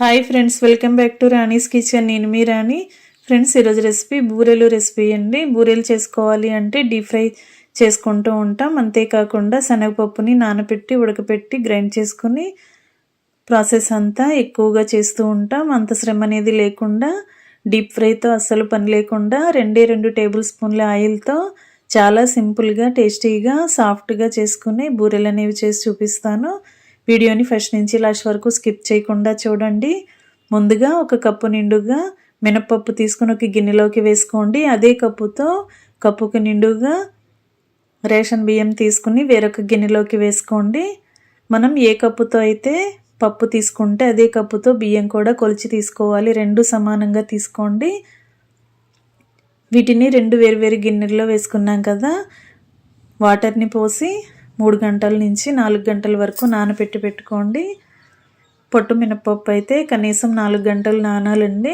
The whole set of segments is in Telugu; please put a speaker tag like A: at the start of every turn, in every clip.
A: Hi friends, welcome back to Rani's kitchen. నేను మీ రాణి. ఫ్రెండ్స్, ఈరోజు రెసిపీ బూరెలు రెసిపీ అండి. బూరెలు చేసుకోవాలి అంటే డీప్ ఫ్రై చేసుకుంటూ ఉంటాం. అంతేకాకుండా శనగపప్పుని నానబెట్టి ఉడకపెట్టి గ్రైండ్ చేసుకుని ప్రాసెస్ అంతా ఎక్కువగా చేస్తూ ఉంటాం. అంత శ్రమ అనేది లేకుండా డీప్ ఫ్రైతో అస్సలు పని లేకుండా 2 టేబుల్ స్పూన్ల ఆయిల్తో చాలా సింపుల్గా టేస్టీగా సాఫ్ట్గా చేసుకుని బూరెలు అనేవి చేసి చూపిస్తాను. వీడియోని ఫస్ట్ నుంచి లాస్ట్ వరకు స్కిప్ చేయకుండా చూడండి. ముందుగా ఒక కప్పు నిండుగా మినపప్పు తీసుకుని ఒక గిన్నెలోకి వేసుకోండి. అదే కప్పుతో కప్పుకి నిండుగా రేషన్ బియ్యం తీసుకుని వేరొక గిన్నెలోకి వేసుకోండి. మనం ఏ కప్పుతో అయితే పప్పు తీసుకుంటే అదే కప్పుతో బియ్యం కూడా కొలిచి తీసుకోవాలి. 2 సమానంగా తీసుకోండి. వీటిని 2 వేరువేరు గిన్నెల్లో వేసుకున్నాం కదా, వాటర్ని పోసి 3 గంటల నుంచి 4 గంటల వరకు నానబెట్టి పెట్టుకోండి. పొట్టు మినపప్పు అయితే కనీసం 4 గంటలు నానాలండి.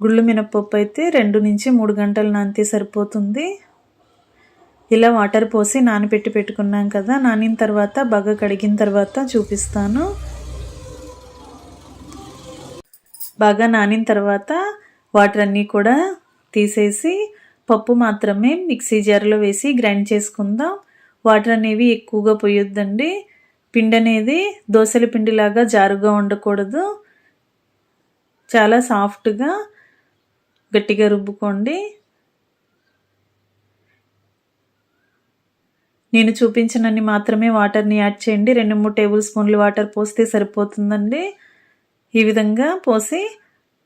A: గుళ్ళు మినపప్పు అయితే 2 నుంచి 3 గంటలు నానితే సరిపోతుంది. ఇలా వాటర్ పోసి నానబెట్టి పెట్టుకున్నాం కదా, నానిన తర్వాత బాగా కడిగిన తర్వాత చూపిస్తాను. బాగా నానిన తర్వాత వాటర్ అన్నీ కూడా తీసేసి పప్పు మాత్రమే మిక్సీ జార్లో వేసి గ్రైండ్ చేసుకుందాం. వాటర్ అనేవి ఎక్కువగా పోయొద్దండి. పిండి అనేది దోశల పిండిలాగా జారుగా ఉండకూడదు. చాలా సాఫ్ట్గా గట్టిగా రుబ్బుకోండి. నేను చూపించినన్ని మాత్రమే వాటర్ని యాడ్ చేయండి. 2-3 టేబుల్ స్పూన్లు వాటర్ పోస్తే సరిపోతుందండి. ఈ విధంగా పోసి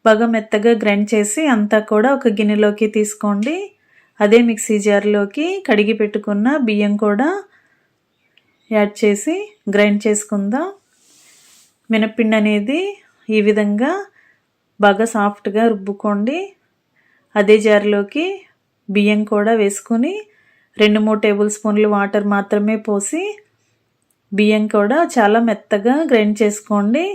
A: బాగా మెత్తగా గ్రైండ్ చేసి అంతా కూడా ఒక గిన్నెలోకి తీసుకోండి. అదే మిక్సీ జార్లోకి కడిగి పెట్టుకున్న బియ్యం కూడా యాడ్ చేసి గ్రైండ్ చేసుకుందాం. మినప్పిండి అనేది ఈ విధంగా బాగా సాఫ్ట్గా రుబ్బుకోండి. అదే జార్లోకి బియ్యం కూడా వేసుకుని 2-3 టేబుల్ స్పూన్లు వాటర్ మాత్రమే పోసి బియ్యం కూడా చాలా మెత్తగా గ్రైండ్ చేసుకోండి.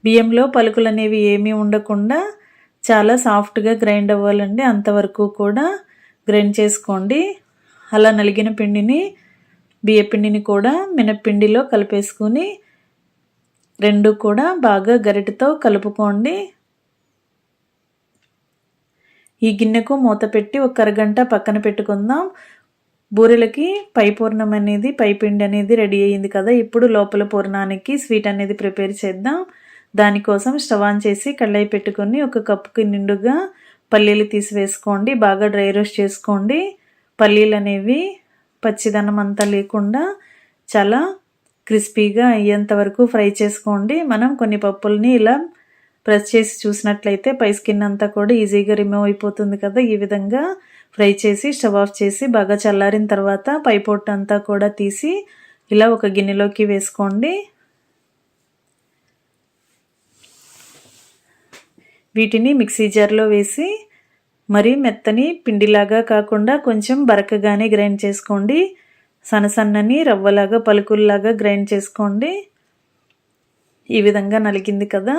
A: బియ్యంలో పలుకులు అనేవి ఏమీ ఉండకుండా చాలా సాఫ్ట్గా గ్రైండ్ అవ్వాలండి. అంతవరకు కూడా గ్రైండ్ చేసుకోండి. అలా నలిగిన పిండిని బియ్యపిండిని కూడా మినప్పిండిలో కలిపేసుకుని 2 కూడా బాగా గరిటెతో కలుపుకోండి. ఈ గిన్నెకు మూత పెట్టి ఒక అరగంట పక్కన పెట్టుకుందాం. బూరెలకి పై పూర్ణం అనేది పై పిండి అనేది రెడీ అయ్యింది కదా. ఇప్పుడు లోపల పూర్ణానికి స్వీట్ అనేది ప్రిపేర్ చేద్దాం. దానికోసం స్టవ్ ఆన్ చేసి కళాయి పెట్టుకొని ఒక కప్పుకి నిండుగా పల్లీలు తీసి వేసుకోండి. బాగా డ్రై రోస్ట్ చేసుకోండి. పల్లీలు అనేవి పచ్చిదనం అంతా లేకుండా చాలా క్రిస్పీగా అయ్యేంత వరకు ఫ్రై చేసుకోండి. మనం కొన్ని పప్పుల్ని ఇలా ప్రెస్ చేసి చూసినట్లయితే పై స్కిన్ అంతా కూడా ఈజీగా రిమూవ్ అయిపోతుంది కదా. ఈ విధంగా ఫ్రై చేసి స్టవ్ ఆఫ్ చేసి బాగా చల్లారిన తర్వాత పై పొట్టు అంతా కూడా తీసి ఇలా ఒక గిన్నెలోకి వేసుకోండి. వీటిని మిక్సీ జార్లో వేసి మరీ మెత్తని పిండిలాగా కాకుండా కొంచెం బరకగానే గ్రైండ్ చేసుకోండి. సన్నని రవ్వలాగా పలుకుల్లాగా గ్రైండ్ చేసుకోండి. ఈ విధంగా నలిగింది కదా.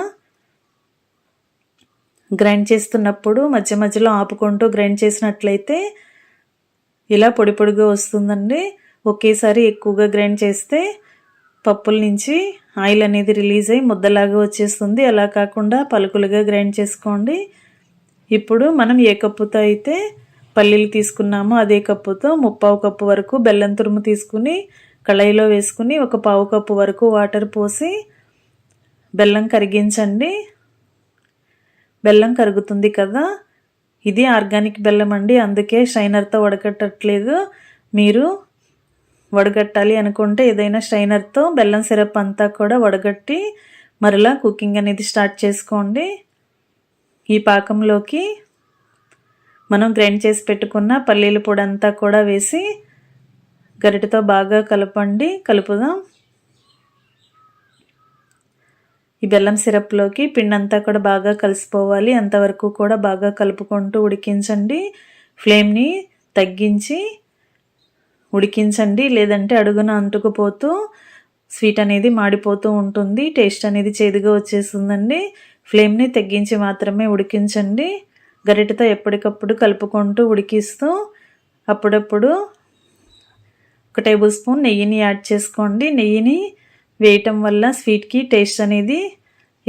A: గ్రైండ్ చేస్తున్నప్పుడు మధ్య మధ్యలో ఆపుకుంటూ గ్రైండ్ చేసినట్లయితే ఇలా పొడి పొడిగా వస్తుందండి. ఒకేసారి ఎక్కువగా గ్రైండ్ చేస్తే పప్పుల నుంచి ఆయిల్ అనేది రిలీజ్ అయ్యి ముద్దలాగా వచ్చేస్తుంది. అలా కాకుండా పలుకులుగా గ్రైండ్ చేసుకోండి. ఇప్పుడు మనం ఏ కప్పుతో అయితే పల్లీలు తీసుకున్నామో అదే కప్పుతో 1/4 కప్పు వరకు బెల్లం తురుము తీసుకుని కళాయిలో వేసుకుని 1/4 కప్పు వరకు వాటర్ పోసి బెల్లం కరిగించండి. బెల్లం కరుగుతుంది కదా. ఇది ఆర్గానిక్ బెల్లం అండి, అందుకే స్ట్రైనర్తో వడకట్టట్లేదు. మీరు వడగట్టాలి అనుకుంటే ఏదైనా స్ట్రైనర్తో బెల్లం సిరప్ అంతా కూడా వడగట్టి మరలా కుకింగ్ అనేది స్టార్ట్ చేసుకోండి. ఈ పాకంలోకి మనం గ్రైండ్ చేసి పెట్టుకున్న పల్లీల పొడి అంతా కూడా వేసి గరిటెతో బాగా కలుపుదాం. ఈ బెల్లం సిరప్లోకి పిండి అంతా కూడా బాగా కలిసిపోవాలి. అంతవరకు కూడా బాగా కలుపుకుంటూ ఉడికించండి. ఫ్లేమ్ని తగ్గించి ఉడికించండి, లేదంటే అడుగున అంటుకుపోతూ స్వీట్ అనేది మాడిపోతూ ఉంటుంది. టేస్ట్ అనేది చేదుగా వచ్చేస్తుందండి. ఫ్లేమ్ని తగ్గించి మాత్రమే ఉడికించండి. గరిటెతో ఎప్పటికప్పుడు కలుపుకుంటూ ఉడికిస్తూ అప్పుడప్పుడు 1 టేబుల్ స్పూన్ నెయ్యిని యాడ్ చేసుకోండి. నెయ్యిని వేయటం వల్ల స్వీట్కి టేస్ట్ అనేది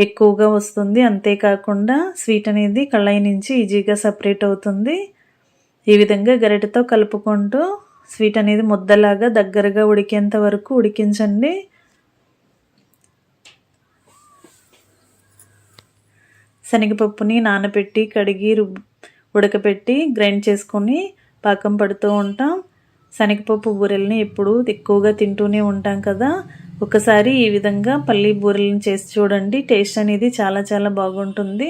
A: ఎక్కువగా వస్తుంది. అంతేకాకుండా స్వీట్ అనేది కళాయి నుంచి ఈజీగా సపరేట్ అవుతుంది. ఈ విధంగా గరిటెతో కలుపుకుంటూ స్వీట్ అనేది ముద్దలాగా దగ్గరగా ఉడికేంత వరకు ఉడికించండి. శనగపప్పుని నానబెట్టి కడిగి ఉడకపెట్టి గ్రైండ్ చేసుకొని పాకం పడుతూ ఉంటాం. శనగపప్పు బూరెల్ని ఎప్పుడు ఎక్కువగా తింటూనే ఉంటాం కదా. ఒకసారి ఈ విధంగా పల్లి బూరెలను చేసి చూడండి. టేస్ట్ అనేది చాలా చాలా బాగుంటుంది.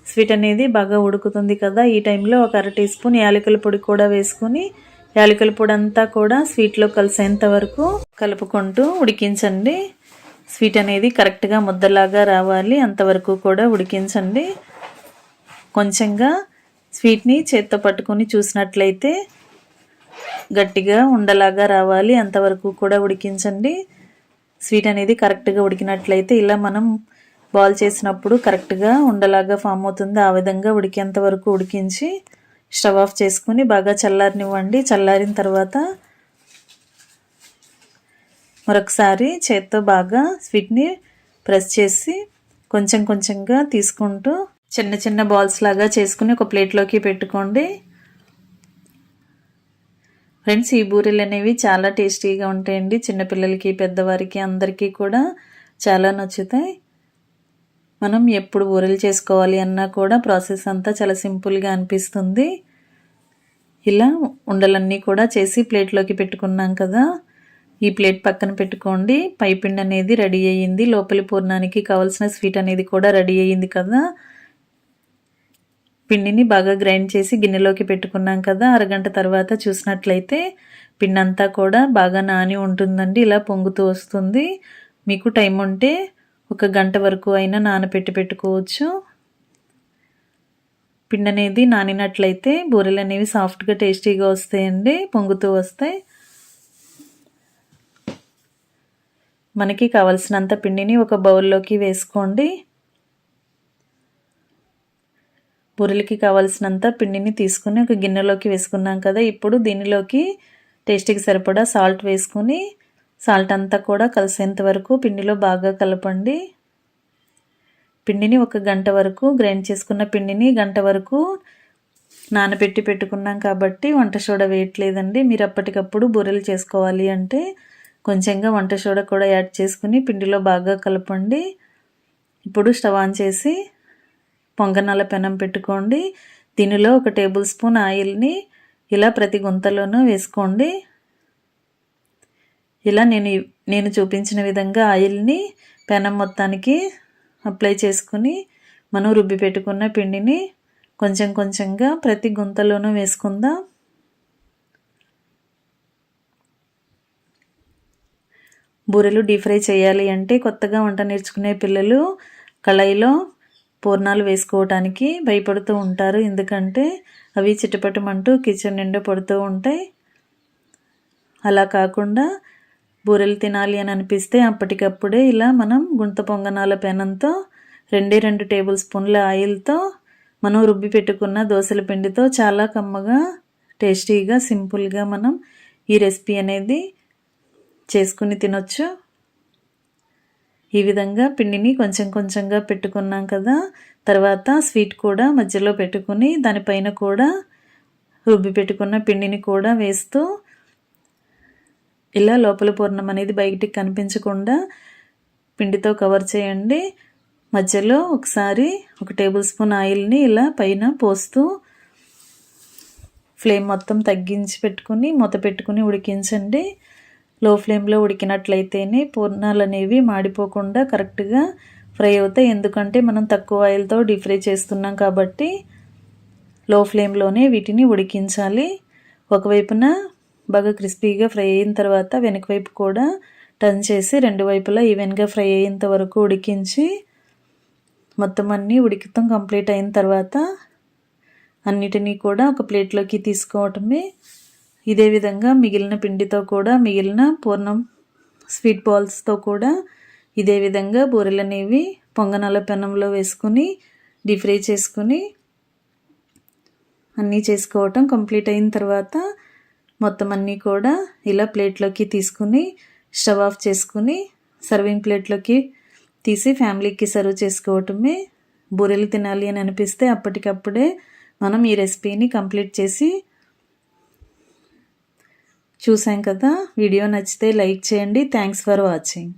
A: స్వీట్ అనేది బాగా ఉడుకుతుంది కదా. ఈ టైంలో ఒక 1/2 టీ స్పూన్ యాలకుల పొడి కూడా వేసుకొని యాలకుల పొడి అంతా కూడా స్వీట్లో కలిసేంత వరకు కలుపుకుంటూ ఉడికించండి. స్వీట్ అనేది కరెక్ట్గా ముద్దలాగా రావాలి, అంతవరకు కూడా ఉడికించండి. కొంచెంగా స్వీట్ని చేత్తో పట్టుకొని చూసినట్లయితే గట్టిగా ఉండలాగా రావాలి, అంతవరకు కూడా ఉడికించండి. స్వీట్ అనేది కరెక్ట్గా ఉడికినట్లయితే ఇలా మనం బాల్ చేసినప్పుడు కరెక్ట్గా ఉండలాగా ఫామ్ అవుతుంది. ఆ విధంగా ఉడికేంత వరకు ఉడికించి స్టవ్ ఆఫ్ చేసుకుని బాగా చల్లారనివ్వండి. చల్లారిన తర్వాత మరొకసారి చేత్తో బాగా స్వీట్ని ప్రెస్ చేసి కొంచెం కొంచెంగా తీసుకుంటూ చిన్న చిన్న బాల్స్ లాగా చేసుకుని ఒక ప్లేట్లోకి పెట్టుకోండి. ఫ్రెండ్స్, ఈ బూరెలు అనేవి చాలా టేస్టీగా ఉంటాయండి. చిన్నపిల్లలకి పెద్దవారికి అందరికీ కూడా చాలా నచ్చుతాయి. మనం ఎప్పుడు బూరెలు చేసుకోవాలి అన్నా కూడా ప్రాసెస్ అంతా చాలా సింపుల్గా అనిపిస్తుంది. ఇలా ఉండలన్నీ కూడా చేసి ప్లేట్లోకి పెట్టుకున్నాం కదా. ఈ ప్లేట్ పక్కన పెట్టుకోండి. పైపిండి అనేది రెడీ అయ్యింది. లోపలి పూర్ణానికి కావాల్సిన స్వీట్ అనేది కూడా రెడీ అయ్యింది కదా. పిండిని బాగా గ్రైండ్ చేసి గిన్నెలోకి పెట్టుకున్నాం కదా. అరగంట తర్వాత చూసినట్లయితే పిండి అంతా కూడా బాగా నాని ఉంటుందండి. ఇలా పొంగుతూ వస్తుంది. మీకు టైం ఉంటే 1 గంట వరకు అయినా నానబెట్టి పెట్టుకోవచ్చు. పిండి అనేది నానినట్లయితే బూరెలు అనేవి సాఫ్ట్గా టేస్టీగా వస్తాయండి, పొంగుతూ వస్తాయి. మనకి కావలసినంత పిండిని ఒక బౌల్లోకి వేసుకోండి. బూరెలకి కావాల్సినంత పిండిని తీసుకుని ఒక గిన్నెలోకి వేసుకున్నాం కదా. ఇప్పుడు దీనిలోకి టేస్ట్కి సరిపడా సాల్ట్ వేసుకుని సాల్ట్ అంతా కూడా కలిసేంత వరకు పిండిలో బాగా కలపండి. పిండిని 1 గంట వరకు గ్రైండ్ చేసుకున్న పిండిని గంట వరకు నానబెట్టి పెట్టుకున్నాం కాబట్టి వంట సోడా వేయట్లేదండి. మీరు అప్పటికప్పుడు బూరెలు చేసుకోవాలి అంటే కొంచెంగా వంట సోడా కూడా యాడ్ చేసుకుని పిండిలో బాగా కలపండి. ఇప్పుడు స్టవ్ ఆన్ చేసి పొంగనాల పెనం పెట్టుకోండి. దీనిలో 1 టేబుల్ స్పూన్ ఆయిల్ని ఇలా ప్రతి గుంతలోనూ వేసుకోండి. ఇలా నేను చూపించిన విధంగా ఆయిల్ని పెనం మొత్తానికి అప్లై చేసుకుని మనం రుబ్బి పెట్టుకున్న పిండిని కొంచెం కొంచెంగా ప్రతి గుంతలోనూ వేసుకుందాం. బూరెలు డీప్ ఫ్రై చేయాలి అంటే కొత్తగా వంట నేర్చుకునే పిల్లలు కళాయిలో పూర్ణాలు వేసుకోవటానికి భయపడుతూ ఉంటారు. ఎందుకంటే అవి చిటపటమంటూ కిచెన్ నిండా పడుతూ ఉంటాయి. అలా కాకుండా బూరెలు తినాలి అని అనిపిస్తే అప్పటికప్పుడే ఇలా మనం గుంత పొంగనాల పెనంతో 2 టేబుల్ స్పూన్ల ఆయిల్తో మనం రుబ్బి పెట్టుకున్న దోసల పిండితో చాలా కమ్మగా టేస్టీగా సింపుల్గా మనం ఈ రెసిపీ అనేది చేసుకుని తినొచ్చు. ఈ విధంగా పిండిని కొంచెం కొంచెంగా పెట్టుకున్నాం కదా. తర్వాత స్వీట్ కూడా మధ్యలో పెట్టుకుని దానిపైన కూడా రుబ్బి పెట్టుకున్న పిండిని కూడా వేస్తూ ఇలా లోపల పూర్ణం అనేది బయటికి కనిపించకుండా పిండితో కవర్ చేయండి. మధ్యలో ఒకసారి 1 టేబుల్ స్పూన్ ఆయిల్ని ఇలా పైన పోస్తూ ఫ్లేమ్ మొత్తం తగ్గించి పెట్టుకుని మూత పెట్టుకుని ఉడికించండి. లో ఫ్లేమ్లో ఉడికినట్లయితేనే పూర్ణాలు అనేవి మాడిపోకుండా కరెక్ట్గా ఫ్రై అవుతాయి. ఎందుకంటే మనం తక్కువ ఆయిల్తో డీప్ ఫ్రై చేస్తున్నాం కాబట్టి లో ఫ్లేమ్లోనే వీటిని ఉడికించాలి. ఒకవైపున బాగా క్రిస్పీగా ఫ్రై అయిన తర్వాత వెనక వైపు కూడా టర్న్ చేసి 2 వైపులా ఈవెన్గా ఫ్రై అయ్యేంత వరకు ఉడికించి మొత్తం అన్నీ ఉడికితం కంప్లీట్ అయిన తర్వాత అన్నిటినీ కూడా ఒక ప్లేట్లోకి తీసుకోవటమే. ఇదే విధంగా మిగిలిన పిండితో కూడా మిగిలిన పూర్ణం స్వీట్ బాల్స్తో కూడా ఇదే విధంగా బూరెలు అనేవి పొంగనాల పెనంలో వేసుకుని డీప్ ఫ్రై చేసుకుని అన్నీ చేసుకోవటం కంప్లీట్ అయిన తర్వాత మొత్తం అన్నీ కూడా ఇలా ప్లేట్లోకి తీసుకుని స్టవ్ ఆఫ్ చేసుకుని సర్వింగ్ ప్లేట్లోకి తీసి ఫ్యామిలీకి సర్వ్ చేసుకోవటమే. బూరెలు తినాలి అని అనిపిస్తే అప్పటికప్పుడే మనం ఈ రెసిపీని కంప్లీట్ చేసి చూసాం కదా. వీడియో నచ్చితే లైక్ చేయండి. Thanks for watching.